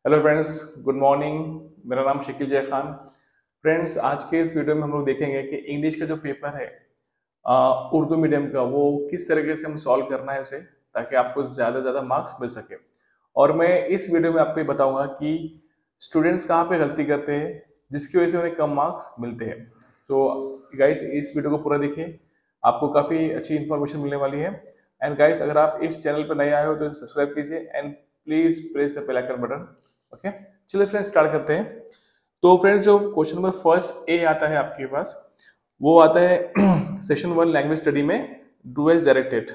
Hello friends, good morning. मेरा नाम शकील जय खान। फ्रेंड्स, आज के इस वीडियो में हम लोग देखेंगे कि इंग्लिश का जो पेपर है उर्दू मीडियम का, वो किस तरीके से हम सॉल्व करना है उसे, ताकि आपको ज़्यादा से ज़्यादा मार्क्स मिल सके। और मैं इस वीडियो में आपको ये बताऊंगा कि स्टूडेंट्स कहाँ पे गलती करते हैं जिसकी वजह से उन्हें कम मार्क्स मिलते हैं। तो गाइस, इस वीडियो को पूरा देखिए, आपको काफ़ी अच्छी इन्फॉर्मेशन मिलने वाली है। एंड गाइस, अगर आप इस चैनल पर नए आए हो तो सब्सक्राइब कीजिए and please press the bell icon button. Okay, चलिए फ्रेंड्स स्टार्ट करते हैं। तो फ्रेंड्स, जो क्वेश्चन नंबर फर्स्ट ए आता है आपके पास, वो आता है सेशन 1 लैंग्वेज स्टडी में, डू एज डायरेक्टेड।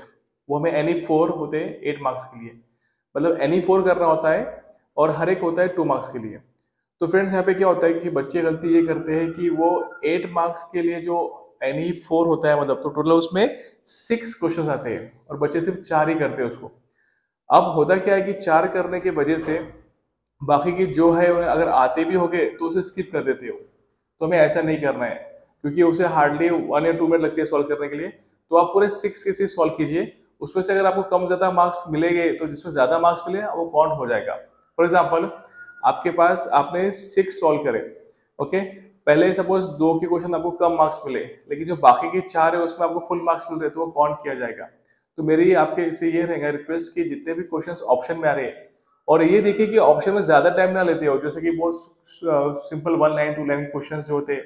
वो हमें एनी 4 होते हैं 8 मार्क्स के लिए, मतलब एनी 4 करना होता है और हर एक होता है 2 मार्क्स के लिए। तो फ्रेंड्स, यहाँ पे क्या होता है कि बच्चे गलती ये करते हैं कि वो 8 मार्क्स के लिए जो एनी 4 होता है, मतलब तो टोटल उसमें 6 क्वेश्चन आते हैं और बच्चे सिर्फ 4 ही करते हैं उसको। अब होता क्या है कि 4 करने की वजह से बाकी की जो है उन्हें अगर आते भी होंगे तो उसे स्किप कर देते हो। तो हमें ऐसा नहीं करना है, क्योंकि उसे हार्डली 1 या 2 मिनट लगती है सॉल्व करने के लिए। तो आप पूरे 6 के 6 सॉल्व कीजिए। उसमें से अगर आपको कम ज्यादा मार्क्स मिलेंगे तो जिसमें ज्यादा मार्क्स मिले वो काउंट हो जाएगा। फॉर एग्जाम्पल, आपके पास आपने 6 सॉल्व करे, ओके। पहले सपोज 2 के क्वेश्चन आपको कम मार्क्स मिले, लेकिन जो बाकी के 4 है उसमें आपको फुल मार्क्स मिल रहे हैं, तो वो काउंट किया जाएगा। तो मेरी आपके से ये रहेगा रिक्वेस्ट कि जितने भी क्वेश्चंस ऑप्शन में आ रहे हैं, और ये देखिए कि ऑप्शन में ज्यादा टाइम ना लेते हो, जैसे कि बहुत सिंपल 1 लाइन 2 लाइन क्वेश्चन जो होते हैं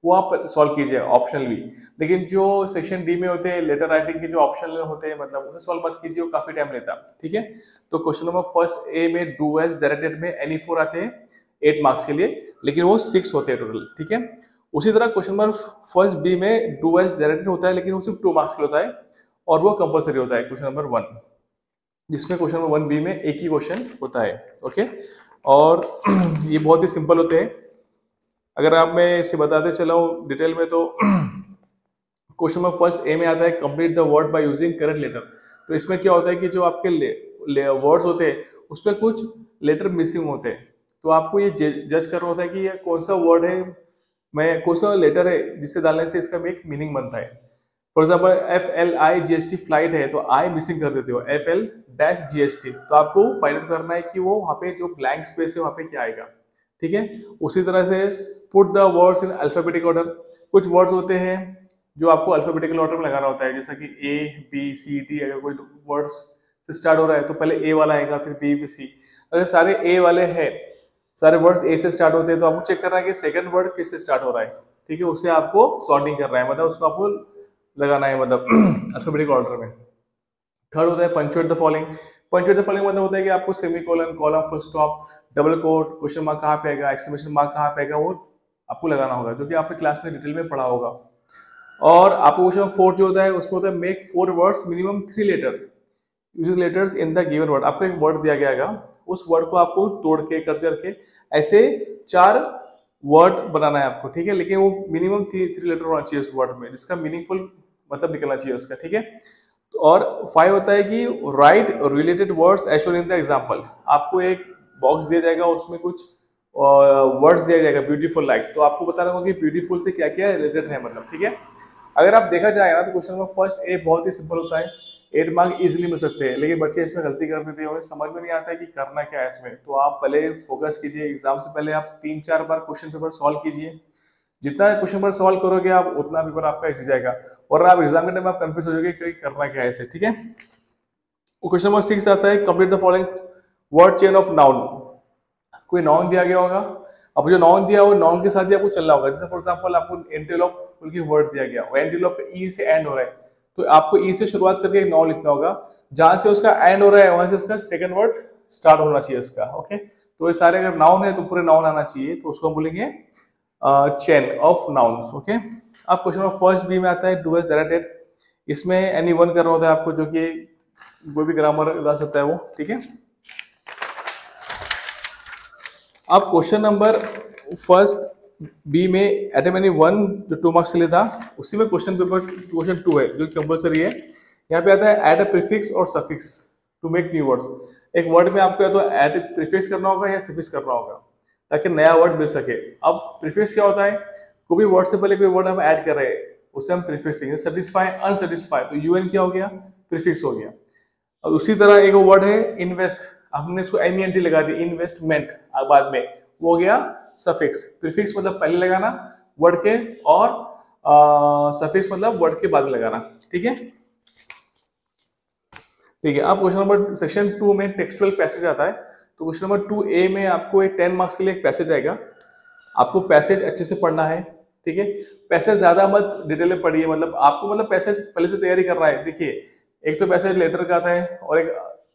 वो आप सॉल्व कीजिए ऑप्शनली। लेकिन जो सेक्शन डी में होते हैं, लेटर राइटिंग के जो ऑप्शनल होते हैं, मतलब उसे सॉल्व मत कीजिए, वो काफी टाइम लेता है। ठीक है, तो क्वेश्चन नंबर फर्स्ट ए में डू एज डायरेक्टेड में एनी 4 आते हैं 8 मार्क्स के लिए, लेकिन वो 6 होते हैं टोटल। ठीक है, उसी तरह क्वेश्चन नंबर फर्स्ट बी में डू एज डायरेक्टेड होता है, लेकिन वो सिर्फ 2 मार्क्स के लिए होता है और वो कंपलसरी होता है क्वेश्चन नंबर 1, जिसमें क्वेश्चन नंबर 1 बी में एक ही क्वेश्चन होता है। ओके, और ये बहुत ही सिंपल होते हैं। अगर आप मैं इसे बताते चला हूँ डिटेल में, तो क्वेश्चन नंबर फर्स्ट ए में आता है complete the word by using correct letter. तो इसमें क्या होता है कि जो आपके वर्ड्स होते हैं उसमें कुछ लेटर मिसिंग होते हैं, तो आपको ये जज करना होता है कि ये कौन सा वर्ड है, मैं कौन सा लेटर है जिससे डालने से इसका एक मीनिंग बनता है। फॉर एग्जाम्पल FLIGST फ्लाइट है, तो आई मिसिंग कर देते हो, FL-GST। तो आपको फाइंड आउट करना है कि वो वहाँ पे जो ब्लैंक स्पेस है वहाँ पे क्या आएगा। ठीक है, उसी तरह से put the words in alphabetic order. कुछ वर्ड्स होते हैं जो आपको अल्फाबेटिकल ऑर्डर में लगाना होता है, जैसा कि ABCD। अगर कोई वर्ड्स से स्टार्ट हो रहा है तो पहले ए वाला आएगा, फिर B, C। अगर सारे ए वाले हैं, सारे वर्ड्स ए से स्टार्ट होते हैं, तो आपको चेक करना है कि सेकंड वर्ड किससे स्टार्ट हो रहा है। ठीक है, उसे आपको सॉर्टिंग करना है, मतलब उसको आपको लगाना है, मतलब अल्फाबेटिकल ऑर्डर में। थर्ड होता है punctuate the following. Punctuate the following मतलब होता है कि आपको semicolon, column, full stop, double quote, question mark कहाँ पे आएगा, एक्सक्लेमेशन मार्क कहाँ पे आएगा, वो आपको लगाना होगा, जो कि आपने क्लास में डिटेल में पढ़ा होगा। और आपको क्वेश्चन 4 जो होता है उसमें होता है make 4 words minimum 3 letter using letters in the given word. आपको एक वर्ड दिया गया है, उस वर्ड को आपको तोड़ के करते करके ऐसे 4 वर्ड बनाना है आपको। ठीक है, लेकिन वो मिनिमम 3 लेटर होना चाहिए उस वर्ड में, जिसका मीनिंगफुल मतलब निकलना चाहिए उसका। ठीक है, और 5 होता है कि write related words as shown in the example. आपको एक बॉक्स दिया जाएगा, उसमें कुछ वर्ड्स दिया जाएगा ब्यूटीफुल लाइक, तो आपको बताना होगा कि ब्यूटीफुल से क्या क्या रिलेटेड है, मतलब। ठीक है, अगर आप देखा जाएगा ना तो क्वेश्चन नंबर फर्स्ट ए बहुत ही सिंपल होता है, 8 मार्क इजीली मिल सकते हैं, लेकिन बच्चे इसमें गलती कर देते हैं, उन्हें समझ में नहीं आता है कि करना क्या है इसमें। तो आप पहले फोकस कीजिए, एग्जाम से पहले आप 3-4 बार क्वेश्चन पेपर सॉल्व कीजिए। जितना क्वेश्चन पेपर सॉल्व करोगे आप, उतना पेपर आपका इजी जाएगा, और आप एग्जाम के टाइम आप कंफ्यूज हो जाओगे कि करना क्या है इसे। ठीक है, क्वेश्चन नंबर 6 आता है complete the following word chain of noun. कोई नाउन दिया गया होगा, अब जो नाउन दिया वो नाउन के साथ ही आपको चलना होगा। जैसे फॉर एग्जांपल आपको एंटीलोप बोल के वर्ड दिया गया, वो एंटीलोप ई से एंड हो रहा है, तो आपको ई से शुरुआत करके एक नाउन लिखना होगा, जहां से उसका एंड हो रहा है वहां से उसका सेकंड वर्ड स्टार्ट होना चाहिए उसका। ओके, तो ये सारे अगर नाउन है तो पूरे नाउन आना चाहिए, तो उसको बोलेंगे चेन ऑफ नाउन्स। ओके, अब क्वेश्चन नंबर फर्स्ट बी में आता है डू एज डायरेक्टेड। इसमें एनी वन करना होता है आपको, जो कि कोई भी ग्रामर डाल सकता है वो। ठीक है, अब क्वेश्चन नंबर फर्स्ट बी में एटम एनी 1 जो 2 मार्क्स के लिए था, उसी में क्वेश्चन पेपर क्वेश्चन 2 है जो कंपलसरी है। यहाँ पे आता है ऐड अ प्रीफिक्स और suffix to make new words. एक वर्ड में आपको या तो ऐड प्रीफिक्स करना होगा या सफिक्स करना होगा, ताकि नया वर्ड मिल सके। अब प्रीफिक्स क्या होता है, कोई भी वर्ड से पहले कोई वर्ड हम ऐड कर रहे हैं उसे हम प्रीफिक्स देंगे। सेटिस्फाई, अनसेटिस्फाई, तो यूएन क्या हो गया, प्रीफिक्स हो गया। और उसी तरह एक वर्ड है इन्वेस्ट। हमने इसको MENT लगा दी, इन्वेस्टमेंट बाद में, वो हो गया सफिक्स। प्रीफिक्स मतलब पहले लगाना वर्ड के, और सफिक्स मतलब वर्ड के बाद में लगाना। ठीक है, ठीक है। अब क्वेश्चन नंबर सेक्शन 2 में टेक्सचुअल पैसेज आता है। तो क्वेश्चन नंबर 2A में आपको एक 10 मार्क्स के लिए एक पैसेज आएगा, आपको पैसेज अच्छे से पढ़ना है। ठीक है, पैसेज ज्यादा मत डिटेल में पढ़िए, मतलब आपको मतलब पैसेज पहले से तैयारी करना है। देखिए, एक तो पैसेज लेटर का आता है और एक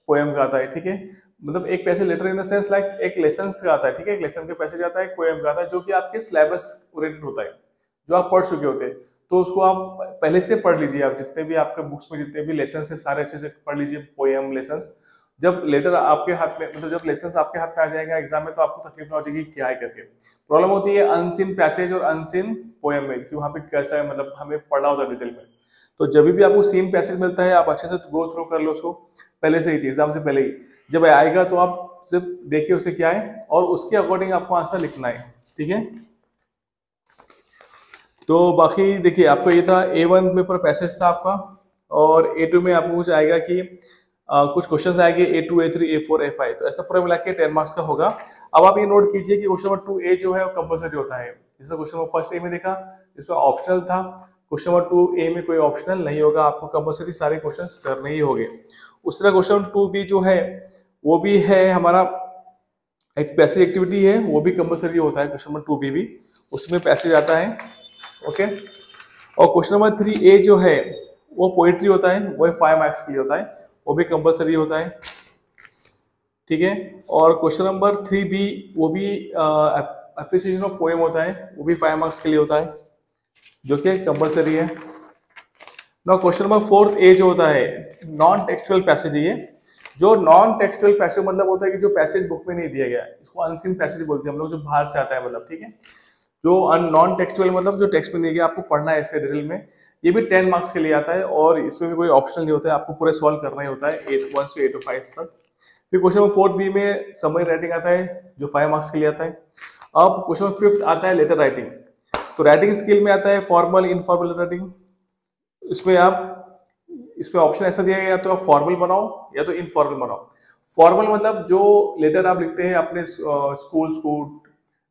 पोएम का आता है। ठीक है, मतलब एक passage letter in the sense like एक लेसन का आता है। ठीक है, एक लेसन का पैसेज आता है, एक पोएम का आता है, जो कि आपके सिलेबस ओरिएंटेड होता है, जो आप पढ़ चुके होते हैं। तो उसको आप पहले से पढ़ लीजिए, आप जितने भी आपके बुक्स में जितने भी लेसन है सारे अच्छे से पढ़ लीजिए, पोएम लेसन। जब लेटर आपके हाथ में, मतलब जब लेसन आपके हाथ में आ जाएगा एग्जाम में, तो आपको तकलीफ ना हो जाएगी क्या है करके। प्रॉब्लम होती है अनसीन पैसेज और अनसीन पोएम में, कि वहाँ पे कैसा है, मतलब हमें पढ़ना होता है डिटेल में। तो जब भी आपको सीन पैसेज मिलता है, आप अच्छे से गो थ्रू कर लो उसको पहले से ही, एग्जाम से पहले ही। जब आएगा तो आप सिर्फ देखिए उसे क्या है, और उसके अकॉर्डिंग आपको आंसर लिखना है। ठीक है, तो बाकी देखिए, आपको ये था A1 में पूरा पैसेज था आपका, और A2 में आपको कुछ आएगा कि कुछ क्वेश्चन आएंगे A2, A3, A4, A5, तो ऐसा पूरा मिला के 10 मार्क्स का होगा। अब आप ये नोट कीजिए कि क्वेश्चन नंबर 2A जो है वो कंपलसरी होता है। जैसे क्वेश्चन नंबर फर्स्ट A में देखा, इसमें ऑप्शनल था, क्वेश्चन नंबर 2A में कोई ऑप्शनल नहीं होगा, आपको कंपलसरी सारे क्वेश्चन करने ही होंगे। उस तरह क्वेश्चन 2B जो है वो भी है हमारा एक पैसेज एक्टिविटी है, वो भी कंपलसरी होता है। क्वेश्चन नंबर 2B भी उसमें पैसेज आता है। ओके, और क्वेश्चन नंबर 3A जो है वो पोएट्री होता है, वो 5 मार्क्स के लिए होता है, वो भी कंपलसरी होता है। ठीक है, और क्वेश्चन नंबर 3B वो भी एप्रिसिएशन ऑफ पोएम होता है, वो भी 5 मार्क्स के लिए होता है, जो कि कंपलसरी है। नाउ क्वेश्चन नंबर 4A जो होता है नॉन टेक्सचुअल पैसेज है। ये जो नॉन टेक्सचुअल पैसेज मतलब होता है कि जो पैसेज बुक में नहीं दिया गया, इसको अनसीन पैसेज बोलते हैं हम लोग, जो बाहर से आता है मतलब। ठीक है, जो नॉन टेक्सचुअल मतलब जो टेक्स्ट में नहीं गया, आपको पढ़ना है इसके डिटेल में, ये भी 10 मार्क्स के लिए आता है, और इसमें भी कोई ऑप्शनल नहीं होता है, आपको पूरे सॉल्व करना ही होता है 1 से 5 तक। फिर क्वेश्चन नंबर 4B में समरी राइटिंग आता है, जो 5 मार्क्स के लिए आता है। अब क्वेश्चन नंबर 5th आता है लेटर राइटिंग। तो राइटिंग स्किल में आता है फॉर्मल, इनफॉर्मल राइटिंग। इसमें ऑप्शन ऐसा दिया गया, या तो आप फॉर्मल बनाओ या तो इनफॉर्मल बनाओ। फॉर्मल मतलब जो लेटर आप लिखते हैं अपने स्कूल्स को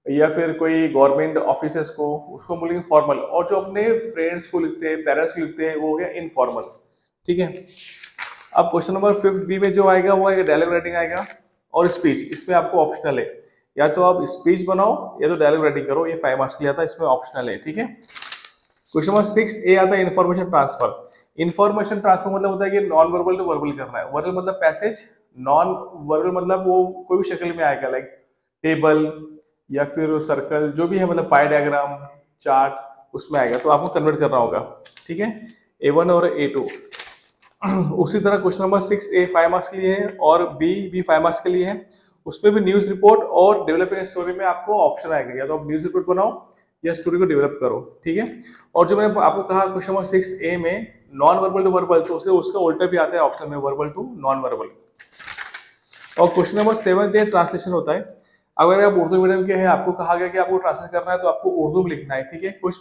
या फिर कोई गवर्नमेंट ऑफिसर्स को, उसको बोलेंगे फॉर्मल, और जो अपने फ्रेंड्स को लिखते हैं, पेरेंट्स को लिखते हैं, वो हो गया इनफॉर्मल। ठीक है, अब क्वेश्चन नंबर 5B में जो आएगा वो आएगा डायलॉग राइटिंग आएगा, और स्पीच। इसमें आपको ऑप्शनल है, या तो आप स्पीच बनाओ या तो डायलॉग राइटिंग करो, ये 5 मार्क्स के लिए आता है, इसमें ऑप्शनल है। ठीक है, क्वेश्चन नंबर 6A आता है इन्फॉर्मेशन ट्रांसफर। इन्फॉर्मेशन ट्रांसफर मतलब होता है कि नॉन वर्बल टू वर्बल करना है। वर्बल मतलब पैसेज, नॉन वर्बल मतलब वो कोई भी शक्ल में आएगा, लाइक टेबल या फिर सर्कल, जो भी है, मतलब पाई डायग्राम, चार्ट, उसमें आएगा, तो आपको कन्वर्ट करना होगा। ठीक है, A1 और A2। उसी तरह क्वेश्चन नंबर 6A 5 मार्क्स के लिए है, और B भी 5 मार्क्स के लिए है। उसमें भी न्यूज रिपोर्ट और डेवलपिंग स्टोरी में आपको ऑप्शन आएगा, या तो आप न्यूज रिपोर्ट बनाओ या स्टोरी को डेवलप करो। ठीक है, और जो मैंने आपको कहा क्वेश्चन नंबर 6A में नॉन वर्बल टू वर्बल, तो उसे उसका उल्टा भी आता है ऑप्शन में, वर्बल टू नॉन वर्बल। और क्वेश्चन नंबर 7 ट्रांसलेशन होता है। अगर आप उर्दू मीडियम के हैं, आपको कहा गया कि आपको ट्रांसलेट करना है, तो आपको उर्दू में लिखना है। ठीक है, कुछ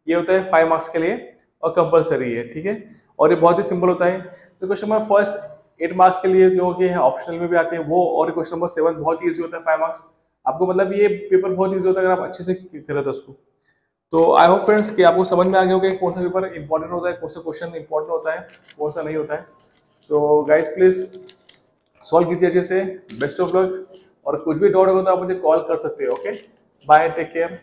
ये होता है 5 मार्क्स के लिए और कंपलसरी है। ठीक है, और ये बहुत ही सिंपल होता है। तो क्वेश्चन नंबर फर्स्ट 8 मार्क्स के लिए जो कि ऑप्शनल में भी आते हैं वो, और क्वेश्चन नंबर 7 बहुत ईजी होता है 5 मार्क्स। आपको मतलब ये पेपर बहुत ईजी होता है अगर आप अच्छे से करें तो उसको। तो आई होप फ्रेंड्स कि आपको समझ में आ गया होगा कौन सा पेपर इंपॉर्टेंट होता है, कौन सा क्वेश्चन इंपॉर्टेंट होता है, कौन सा नहीं होता है। तो गाइस प्लीज सॉल्व कीजिए अच्छे से। बेस्ट ऑफ लक, और कुछ भी डाउट होगा तो आप मुझे कॉल कर सकते हो। Okay, bye, take care.